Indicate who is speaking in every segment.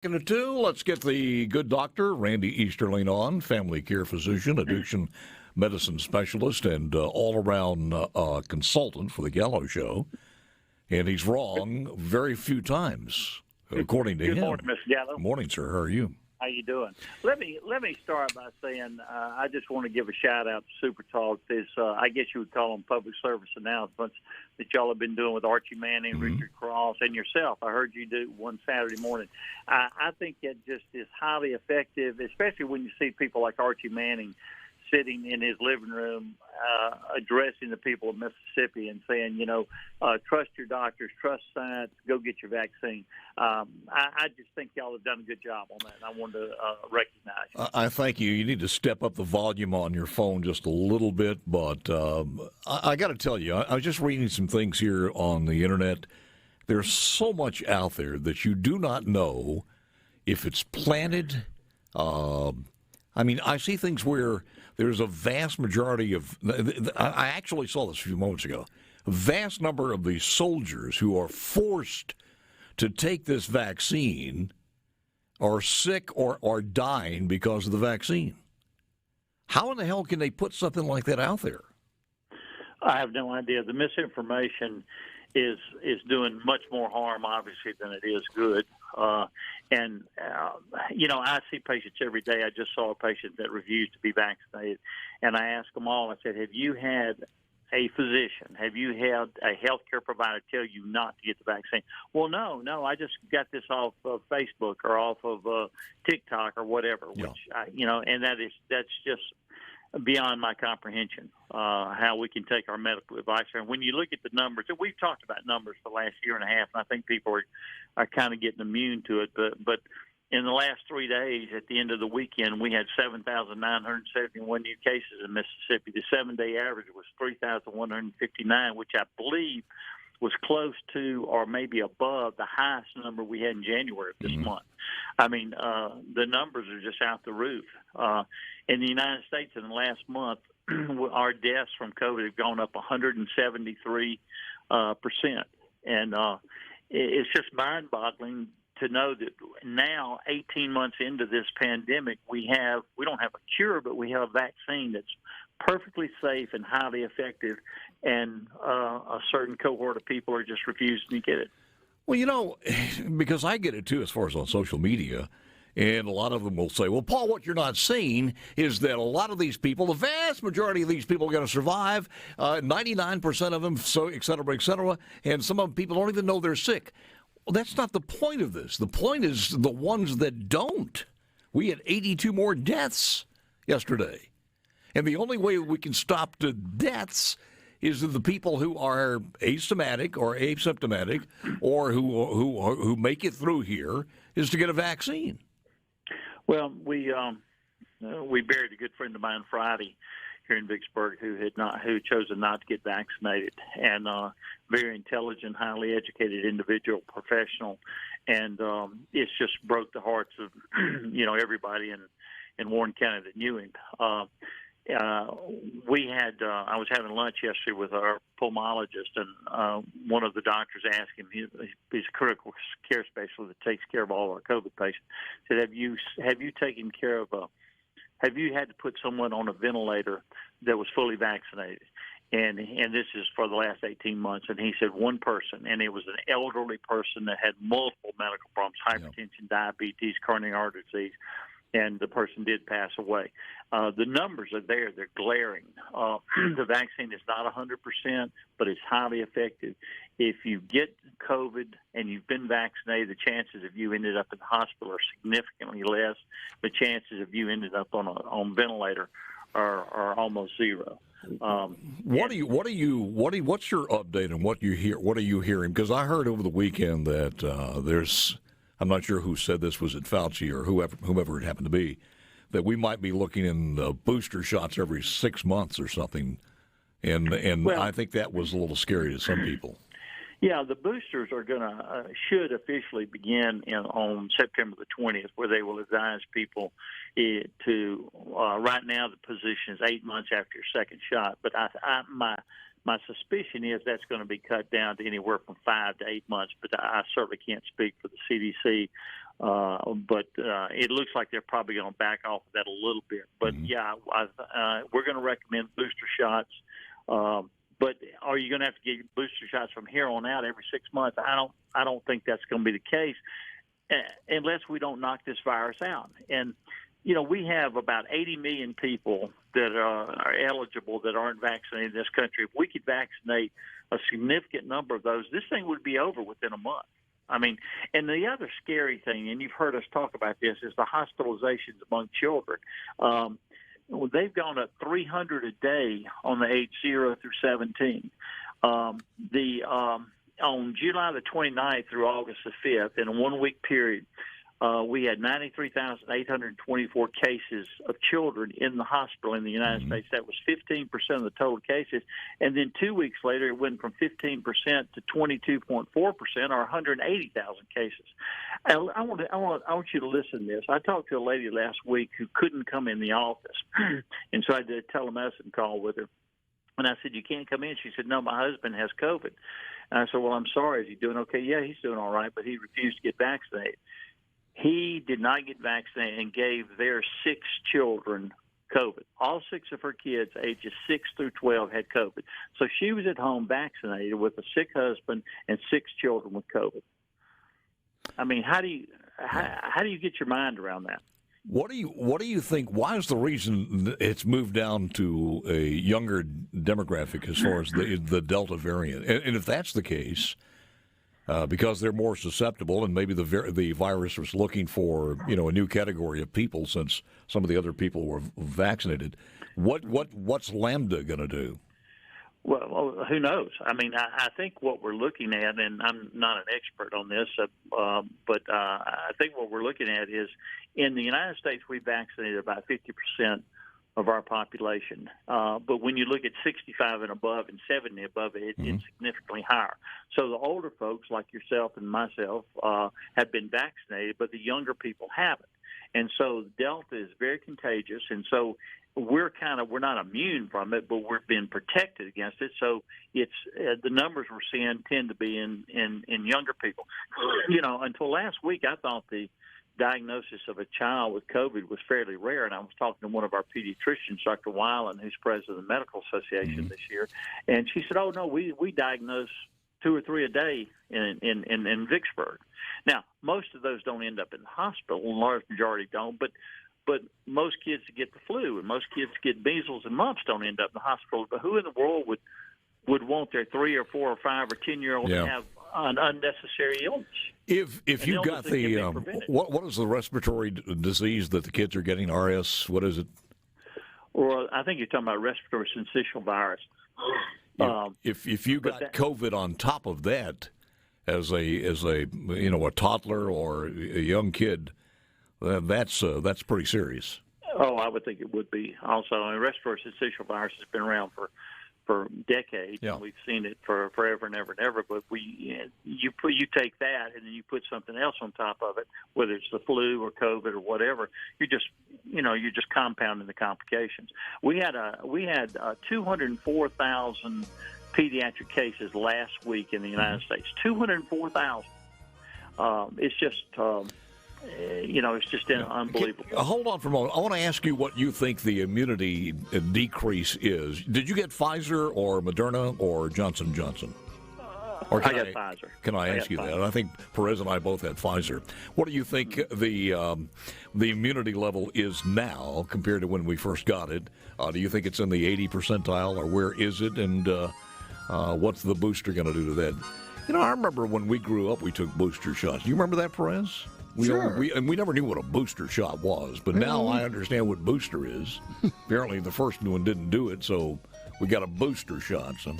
Speaker 1: At 2, let's get the good doctor, Randy Easterling, on, family care physician, addiction medicine specialist, and all-around consultant for the Gallo Show. And he's wrong very few times, according to him.
Speaker 2: Good morning, Mr. Gallo.
Speaker 1: Morning, sir. How are you?
Speaker 2: How you doing? Let me start by saying I just want to give a shout out to Super Talk. This I guess you would call them public service announcements that y'all have been doing with Archie Manning, Richard Cross, and yourself. I heard you do one Saturday morning. I think it just is highly effective, especially when you see people like Archie Manning sitting in his living room addressing the people of Mississippi and saying, trust your doctors, trust science, go get your vaccine. I just think y'all have done a good job on that, and I wanted to recognize you.
Speaker 1: I thank you. You need to step up the volume on your phone just a little bit, but I got to tell you, I was just reading some things here on the Internet. There's so much out there that you do not know if it's planted. I see things where there's a vast majority of, I actually saw this a few moments ago, a vast number of these soldiers who are forced to take this vaccine are sick or are dying because of the vaccine. How in the hell can they put something like that out there?
Speaker 2: I have no idea. The misinformation is doing much more harm, obviously, than it is good. I see patients every day. I just saw a patient that refused to be vaccinated, and I asked them all, I said, have you had a physician, have you had a healthcare provider tell you not to get the vaccine? Well, no, I just got this off of Facebook or off of TikTok or whatever, which, and that's just beyond my comprehension, how we can take our medical advice. And when you look at the numbers, and we've talked about numbers for the last year and a half, and I think people are kind of getting immune to it, but in the last 3 days, at the end of the weekend, we had 7,971 new cases in Mississippi. The 7-day average was 3,159, which I believe was close to or maybe above the highest number we had in January of this month. I mean, the numbers are just out the roof. In the United States, in the last month, our deaths from COVID have gone up 173%. And it's just mind-boggling to know that now, 18 months into this pandemic, we don't have a cure, but we have a vaccine that's perfectly safe and highly effective, and a certain cohort of people are just refusing to get it.
Speaker 1: Well, because I get it too as far as on social media, and a lot of them will say, well, Paul, what you're not seeing is that a lot of these people, the vast majority of these people are going to survive, 99% of them, so et cetera, and some of them people don't even know they're sick. Well, that's not the point of this. The point is the ones that don't. We had 82 more deaths yesterday. And the only way we can stop the deaths is that the people who are asymptomatic or asymptomatic or who make it through here is to get a vaccine. Well,
Speaker 2: we buried a good friend of mine Friday here in Vicksburg who chose not to get vaccinated, and very intelligent, highly educated individual, professional, and it's just broke the hearts of everybody in Warren County that knew him. I was having lunch yesterday with our pulmonologist, and one of the doctors asked him, he's a critical care specialist that takes care of all our COVID patients, said, have you taken care of have you had to put someone on a ventilator that was fully vaccinated? And this is for the last 18 months. And he said one person, and it was an elderly person that had multiple medical problems, hypertension, diabetes, coronary artery disease, and the person did pass away. The numbers are there. They're glaring. The vaccine is not 100%, but it's highly effective. If you get COVID and you've been vaccinated, the chances of you ended up in the hospital are significantly less. The chances of you ended up on a ventilator are almost zero.
Speaker 1: What's your update on what you hear? What are you hearing? Because I heard over the weekend that there's, I'm not sure who said this, was it Fauci or whomever it happened to be, that we might be looking in booster shots every 6 months or something, and well, I think that was a little scary to some people.
Speaker 2: Yeah, the boosters are should officially begin on September the 20th, where they will advise people to. Right now, the position is 8 months after your second shot, but my My suspicion is that's going to be cut down to anywhere from 5 to 8 months, but I certainly can't speak for the CDC. But it looks like they're probably going to back off of that a little bit. But we're going to recommend booster shots. But are you going to have to get booster shots from here on out every 6 months? I don't think that's going to be the case, unless we don't knock this virus out. And we have about 80 million people that are eligible that aren't vaccinated in this country. If we could vaccinate a significant number of those, this thing would be over within a month. I mean, and the other scary thing, and you've heard us talk about this, is the hospitalizations among children. They've gone up 300 a day on the age 0 through 17. On July the 29th through August the 5th, in a 1 week period, we had 93,824 cases of children in the hospital in the United States. That was 15% of the total cases. And then 2 weeks later, it went from 15% to 22.4%, or 180,000 cases. I want you to listen to this. I talked to a lady last week who couldn't come in the office, and so I did a telemedicine call with her. And I said, "You can't come in." She said, "No, my husband has COVID." And I said, "Well, I'm sorry. Is he doing okay?" "Yeah, he's doing all right, but he refused to get vaccinated." He did not get vaccinated and gave their 6 children COVID. All 6 of her kids, ages 6 through 12, had COVID. So she was at home vaccinated with a sick husband and 6 children with COVID. I mean, how do you get your mind around that?
Speaker 1: What do you think? Why is the reason it's moved down to a younger demographic as far as the Delta variant? And if that's the case, because they're more susceptible, and maybe the virus was looking for a new category of people since some of the other people were vaccinated. What's Lambda going to do?
Speaker 2: Well, who knows? I mean, I think what we're looking at, and I'm not an expert on this, but I think what we're looking at is in the United States, we vaccinated about 50% of our population. But when you look at 65 and above and 70 above, it's significantly higher. So the older folks like yourself and myself have been vaccinated, but the younger people haven't. And so Delta is very contagious, and so we're not immune from it, but we're being protected against it. So it's the numbers we're seeing tend to be in younger people. Until last week, I thought the diagnosis of a child with COVID was fairly rare, and I was talking to one of our pediatricians, Dr. Weiland, who's president of the Medical Association this year, and she said, "Oh no, we diagnose 2 or 3 a day in Vicksburg." Now, most of those don't end up in the hospital, a large majority don't, but most kids that get the flu and most kids that get measles and mumps don't end up in the hospital. But who in the world would want their 3 or 4 or 5 or 10-year-old to have an unnecessary illness?
Speaker 1: If you got what is the respiratory disease that the kids are getting? RS, what is it?
Speaker 2: Well, I think you're talking about respiratory syncytial virus.
Speaker 1: If you got COVID on top of that, as a toddler or a young kid, that's pretty serious.
Speaker 2: Oh, I would think it would be. Also, respiratory syncytial virus has been around for decades.
Speaker 1: Yeah.
Speaker 2: And we've seen it for forever and ever and ever. But you take that and then you put something else on top of it, whether it's the flu or COVID or whatever. You're just compounding the complications. We had 204,000 pediatric cases last week in the United States. 204,000. It's just. It's just unbelievable.
Speaker 1: Hold on for a moment. I want to ask you what you think the immunity decrease is. Did you get Pfizer or Moderna or Johnson & Johnson?
Speaker 2: Or I got Pfizer.
Speaker 1: Can I ask you that? And I think Perez and I both had Pfizer. What do you think the immunity level is now compared to when we first got it? Do you think it's in the 80 percentile, or where is it? And what's the booster going to do to that? I remember when we grew up, we took booster shots. Do you remember that, Perez?
Speaker 3: Sure.
Speaker 1: We never knew what a booster shot was, but now I understand what booster is. Apparently the first one didn't do it, so we got a booster shot. So,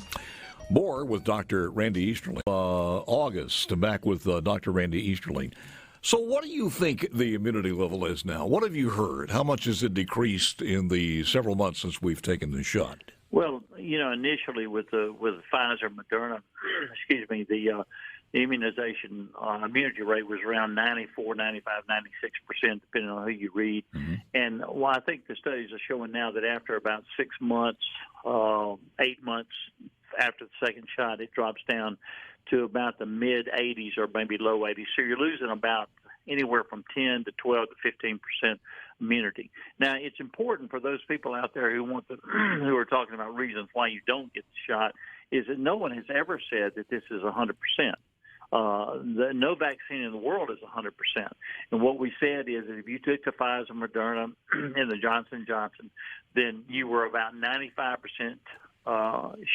Speaker 1: more with Dr. Randy Easterling. August, back with Dr. Randy Easterling. So what do you think the immunity level is now? What have you heard? How much has it decreased in the several months since we've taken the shot?
Speaker 2: Well, initially with Pfizer, Moderna, the immunization immunity rate was around 94, 95, 96%, depending on who you read. Mm-hmm. And I think the studies are showing now that after about 6 months, 8 months, after the second shot, it drops down to about the mid 80s or maybe low 80s. So you're losing about anywhere from 10 to 12 to 15% immunity. Now, it's important for those people out there who who are talking about reasons why you don't get the shot, is that no one has ever said that this is 100%. No vaccine in the world is 100%. And what we said is that if you took the Pfizer, Moderna, and the Johnson & Johnson, then you were about 95%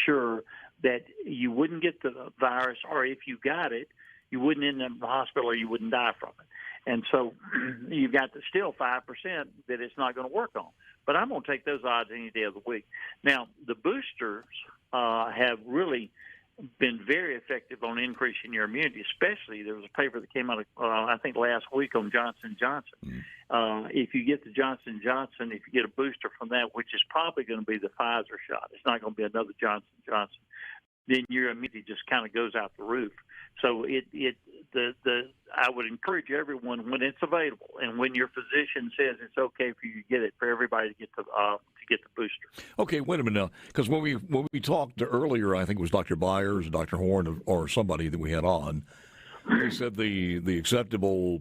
Speaker 2: sure that you wouldn't get the virus, or if you got it, you wouldn't end up in the hospital or you wouldn't die from it. And so you've got still 5% that it's not going to work on. But I'm going to take those odds any day of the week. Now, the boosters have really been very effective on increasing your immunity, especially there was a paper that came out, I think, last week on Johnson & Johnson. If you get the Johnson & Johnson, if you get a booster from that, which is probably going to be the Pfizer shot, it's not going to be another Johnson & Johnson, then your immunity just kind of goes out the roof. So I would encourage everyone, when it's available and when your physician says it's okay for you to get it, for everybody to get the booster.
Speaker 1: Okay, wait a minute now, because when we talked earlier, I think it was Dr. Byers, Dr. Horn, or somebody that we had on, they said the acceptable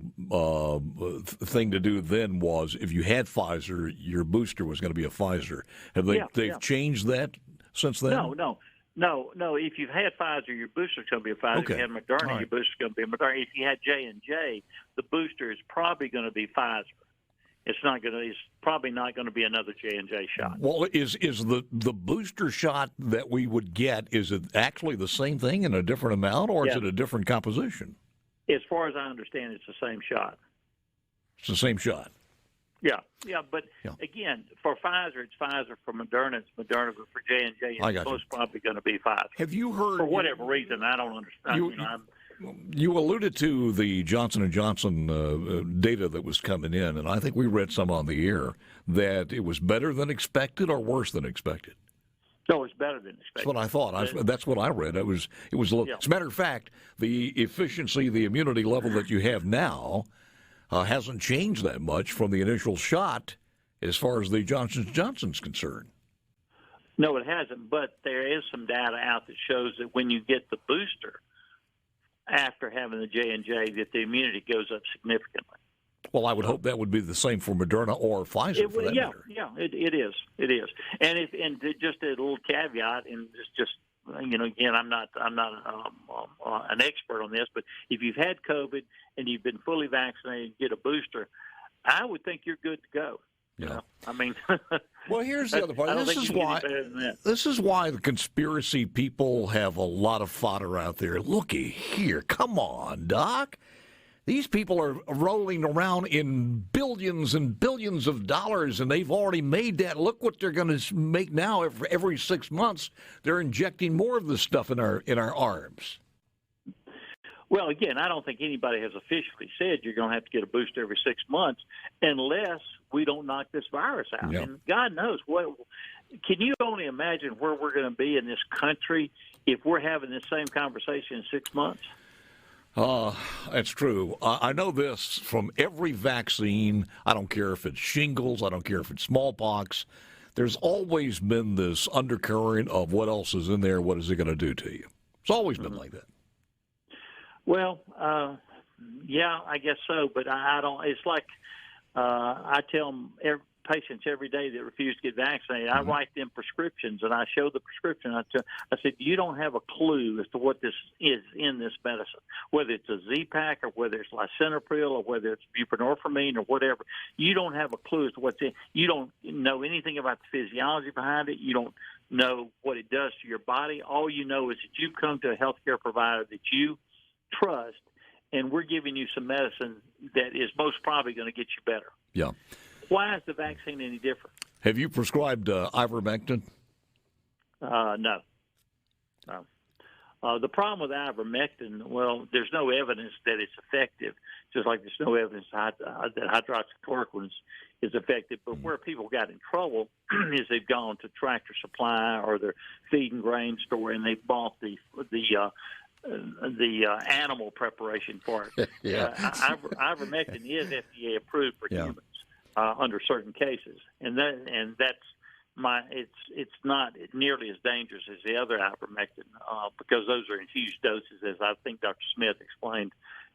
Speaker 1: thing to do then was if you had Pfizer, your booster was going to be a Pfizer. Have they've changed that since then?
Speaker 2: No. If you've had Pfizer, your booster's going to be a Pfizer.
Speaker 1: Okay.
Speaker 2: If you had Moderna, your booster's going to be a Moderna. If you had J&J, the booster is probably going to be Pfizer. It's probably not going to be another J&J shot.
Speaker 1: Well, is the booster shot that we would get, is it actually the same thing in a different amount, or is it a different composition?
Speaker 2: As far as I understand, it's the same shot.
Speaker 1: It's the same shot.
Speaker 2: Yeah, but again, for Pfizer, it's Pfizer. For Moderna, it's Moderna. But for J&J, it's most probably going to be Pfizer.
Speaker 1: Have you heard? For
Speaker 2: whatever reason, I don't understand.
Speaker 1: You alluded to the Johnson & Johnson data that was coming in, and I think we read some on the air that it was better than expected or worse than expected.
Speaker 2: No, it's better than expected.
Speaker 1: That's what I thought. That's what I read. It was. As a matter of fact, the efficiency, the immunity level that you have now hasn't changed that much from the initial shot as far as the Johnson & Johnson's concerned.
Speaker 2: No, it hasn't, but there is some data out that shows that when you get the booster after having the J&J, that the immunity goes up significantly.
Speaker 1: Well, I would hope that would be the same for Moderna or Pfizer for that matter.
Speaker 2: Yeah, it is. And just a little caveat, and just again, I'm not an expert on this, but if you've had COVID and you've been fully vaccinated and get a booster, I would think you're good to go.
Speaker 1: Yeah.
Speaker 2: I mean,
Speaker 1: well, here's the other part. This is why the conspiracy people have a lot of fodder out there. Looky here. Come on, Doc. These people are rolling around in billions and billions of dollars, and they've already made that. Look what they're going to make now. Every 6 months, they're injecting more of this stuff in our arms.
Speaker 2: Well, again, I don't think anybody has officially said you're going to have to get a booster every 6 months unless we don't knock this virus out.
Speaker 1: Yeah.
Speaker 2: And God knows what. Can you only imagine where we're going to be in this country if we're having this same conversation in 6 months?
Speaker 1: That's true. I know this from every vaccine. I don't care if it's shingles. I don't care if it's smallpox. There's always been this undercurrent of what else is in there. What is it going to do to you? It's always been like that.
Speaker 2: Well, yeah, I guess so. But I don't. It's like I tell patients every day that refuse to get vaccinated. I write them prescriptions, and I show the prescription. I said, you don't have a clue as to what this is in this medicine, whether it's a Z-Pack or whether it's lisinopril or whether it's buprenorphine or whatever. You don't have a clue as to what's in. You don't know anything about the physiology behind it. You don't know what it does to your body. All you know is that you've come to a healthcare provider that you trust, and we're giving you some medicine that is most probably going to get you better.
Speaker 1: Yeah.
Speaker 2: Why is the vaccine any different?
Speaker 1: Have you prescribed ivermectin?
Speaker 2: No. The problem with ivermectin, well, there's no evidence that it's effective, just like there's no evidence that hydroxychloroquine is effective. But where people got in trouble is they've gone to Tractor Supply or their feed and grain store, and they've bought the animal preparation for it. Ivermectin is FDA approved for humans under certain cases, and that's it's not nearly as dangerous as the other ivermectin because those are in huge doses, as I think Dr. Smith explained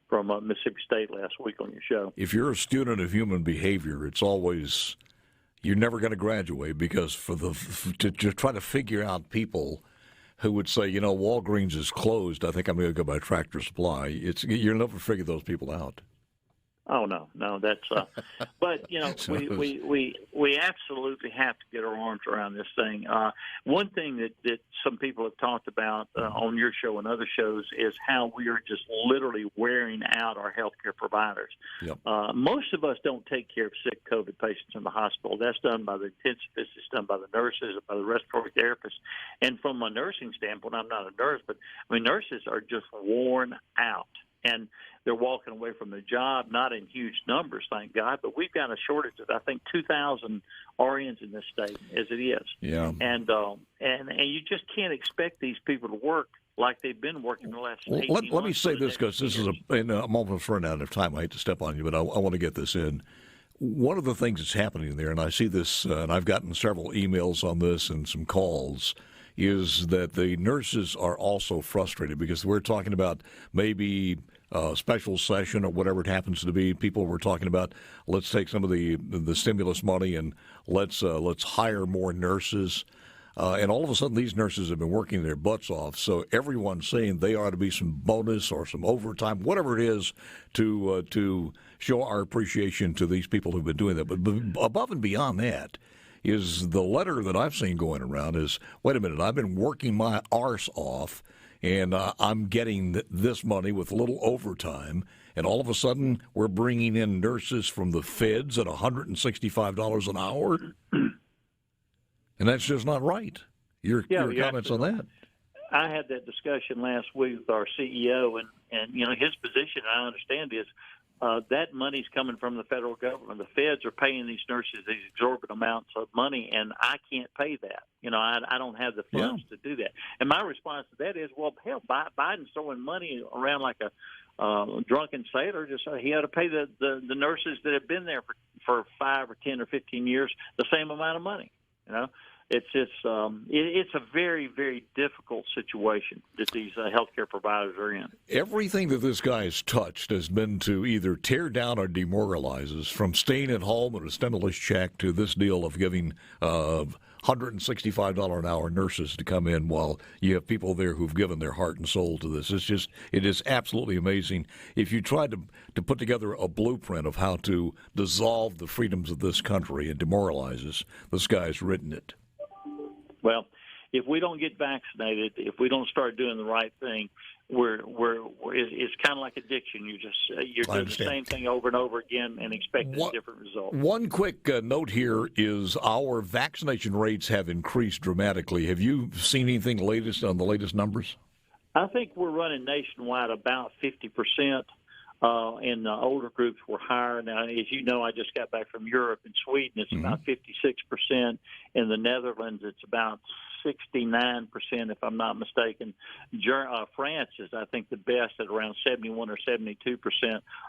Speaker 2: from Mississippi State last week on your show.
Speaker 1: If you're a student of human behavior, it's always you're never going to graduate because to try to figure out people who would say, Walgreens is closed, I think I'm going to go by Tractor Supply. You'll never figure those people out.
Speaker 2: Oh no, that's. But we absolutely have to get our arms around this thing. One thing that some people have talked about on your show and other shows is how we are just literally wearing out our healthcare providers.
Speaker 1: Yep.
Speaker 2: Most of us don't take care of sick COVID patients in the hospital. That's done by the intensivists. It's done by the nurses, by the respiratory therapists. And from a nursing standpoint, I'm not a nurse, but nurses are just worn out. And they're walking away from their job, not in huge numbers, thank God, but we've got a shortage of, I think, 2,000 RNs in this state, as it is.
Speaker 1: Yeah.
Speaker 2: And you just can't expect these people to work like they've been working the last 18 months.
Speaker 1: Let me say this, because this is in a moment of running out of time. I hate to step on you, but I want to get this in. One of the things that's happening there, and I see this, and I've gotten several emails on this and some calls, is that the nurses are also frustrated because we're talking about maybe a special session or whatever it happens to be. People were talking about, let's take some of the stimulus money and let's hire more nurses. And all of a sudden, these nurses have been working their butts off. So everyone's saying they ought to be some bonus or some overtime, whatever it is, to show our appreciation to these people who've been doing that. But above and beyond that is the letter that I've seen going around is, wait a minute, I've been working my arse off, and I'm getting this money with a little overtime, and all of a sudden we're bringing in nurses from the feds at $165 an hour? And that's just not right. Your comments on that?
Speaker 2: I had that discussion last week with our CEO, and his position, I understand, is that money's coming from the federal government. The feds are paying these nurses these exorbitant amounts of money, and I can't pay that. I don't have the funds to do that. And my response to that is, well, hell, Biden's throwing money around like a drunken sailor. Just he ought to pay the nurses that have been there for 5 or 10 or 15 years the same amount of money. It's just it's a very, very difficult situation that these healthcare providers are in. Everything
Speaker 1: that this guy has touched has been to either tear down or demoralize us, from staying at home and a stimulus check to this deal of giving $165 an hour nurses to come in while you have people there who've given their heart and soul to this. It is absolutely amazing. If you tried to put together a blueprint of how to dissolve the freedoms of this country and demoralize us, this guy's written it.
Speaker 2: Well, if we don't get vaccinated, if we don't start doing the right thing, it's kind of like addiction. You're doing the same thing over and over again and expecting a different result. One
Speaker 1: quick note here is our vaccination rates have increased dramatically. Have you seen anything on the latest numbers?
Speaker 2: I think we're running nationwide about 50%. And the older groups were higher. Now, as you know, I just got back from Europe and Sweden. It's about 56%. In the Netherlands, it's about 69%, if I'm not mistaken. France is, I think, the best at around 71 or 72%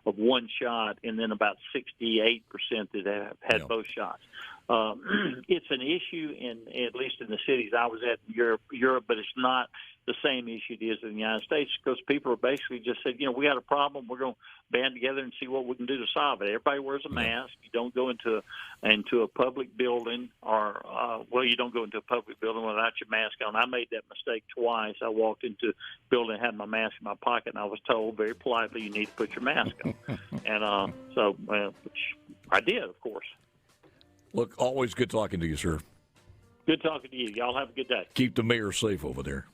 Speaker 2: of one shot, and then about 68% that have had both shots. It's an issue, at least in the cities I was at in Europe, but it's not the same issue it is in the United States, because people are basically just said, we got a problem. We're going to band together and see what we can do to solve it. Everybody wears a mask. You don't go into a public building, or you don't go into a public building without your mask on. I made that mistake twice. I walked into a building and had my mask in my pocket, and I was told very politely, you need to put your mask on. And which I did, of course.
Speaker 1: Look, always good talking to you, sir.
Speaker 2: Good talking to you. Y'all have a good day.
Speaker 1: Keep the mayor safe over there.